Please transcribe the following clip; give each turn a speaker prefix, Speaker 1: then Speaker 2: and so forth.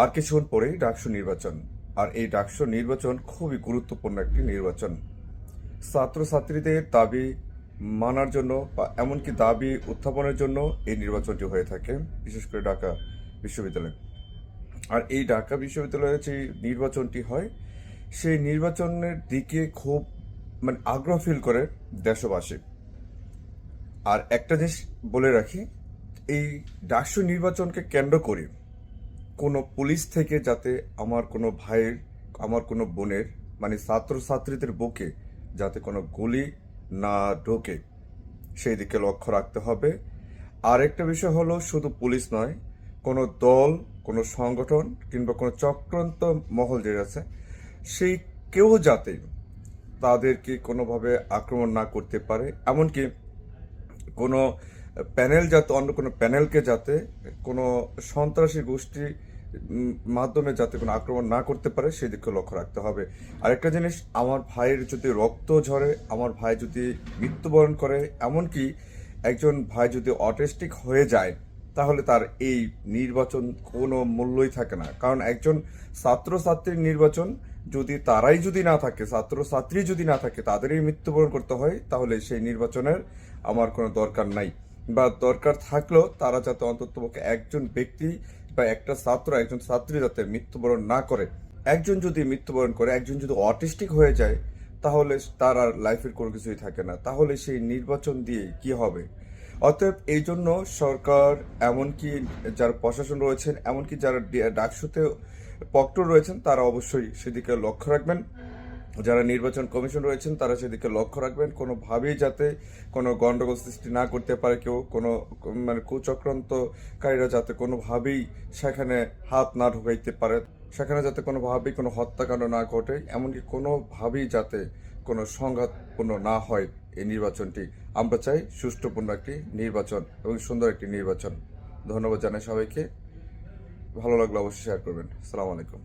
Speaker 1: আর কিছুক্ষণ পরেই ডাকসু নির্বাচন। আর এই ডাকসু নির্বাচন খুবই গুরুত্বপূর্ণ একটি নির্বাচন। ছাত্রছাত্রীদের দাবি মানার জন্য বা এমনকি দাবি উত্থাপনের জন্য এই নির্বাচনটি হয়ে থাকে, বিশেষ করে ঢাকা বিশ্ববিদ্যালয়। আর এই ঢাকা বিশ্ববিদ্যালয়ে যে নির্বাচনটি হয়, সেই নির্বাচনের দিকে খুব আগ্রহ ফিল করে দেশবাসী। আর একটা জিনিস বলে রাখি, এই ডাকসু নির্বাচনকে কেন্দ্র করে কোনো পুলিশ থেকে যাতে আমার কোনো ভাইয়ের, আমার কোনো বোনের, ছাত্রছাত্রীদের বুকে যাতে কোনো গুলি না ঢোকে, সেই দিকে লক্ষ্য রাখতে হবে। আর একটা বিষয় হলো, শুধু পুলিশ নয়, কোনো দল, কোনো সংগঠন কিংবা কোনো চক্রান্ত মহল যে আছে, সেই কেউ যাতে তাদেরকে কোনোভাবে আক্রমণ না করতে পারে, এমনকি কোনো প্যানেল যাতে অন্য কোনো প্যানেলকে যাতে কোনো সন্ত্রাসী গোষ্ঠী মাধ্যমে যাতে কোনো আক্রমণ না করতে পারে, সেই দিকে লক্ষ্য রাখতে হবে। আরেকটা জিনিস, আমার ভাইয়ের যদি রক্ত ঝরে, আমার ভাই যদি মৃত্যুবরণ করে, এমনকি একজন ভাই যদি অটিস্টিক হয়ে যায়, তাহলে তার এই নির্বাচন কোনো মূল্যই থাকে না। কারণ একজন ছাত্রছাত্রীর নির্বাচন যদি তারাই যদি না থাকে, ছাত্রছাত্রী যদি না থাকে, তাদেরই মৃত্যুবরণ করতে হয়, তাহলে সেই নির্বাচনের আমার কোনো দরকার নাই। বা দরকার থাকলেও তারা যাতে অন্ততপক্ষে একজন ব্যক্তি বা একটা ছাত্র, একজন ছাত্রী যাতে মৃত্যুবরণ না করে। একজন যদি মৃত্যুবরণ করে, একজন যদি অটিস্টিক হয়ে যায়, তাহলে তার আর লাইফের কোনো কিছুই থাকে না। তাহলে সেই নির্বাচন দিয়ে কি হবে? অতএব এই জন্য সরকার, এমনকি যারা প্রশাসন রয়েছেন, এমনকি যারা ডাকসুতে প্রক্টর রয়েছেন, তারা অবশ্যই সেদিকে লক্ষ্য রাখবেন। যারা নির্বাচন কমিশন রয়েছেন, তারা সেদিকে লক্ষ্য রাখবেন, কোনোভাবেই যাতে কোনো গণ্ডগোল সৃষ্টি না করতে পারে কেউ, কোনো কুচক্রান্তকারীরা যাতে কোনোভাবেই সেখানে হাত না ঢুকাইতে পারে, সেখানে যাতে কোনোভাবেই কোনো হত্যাকাণ্ড না ঘটে, এমনকি কোনোভাবেই যাতে কোনো সংঘাতপূর্ণ না হয় এই নির্বাচনটি। আমরা চাই সুষ্ঠুপূর্ণ একটি নির্বাচন এবং সুন্দর একটি নির্বাচন। ধন্যবাদ জানাই সবাইকে। ভালো লাগলে অবশ্যই শেয়ার করবেন। আসসালামু আলাইকুম।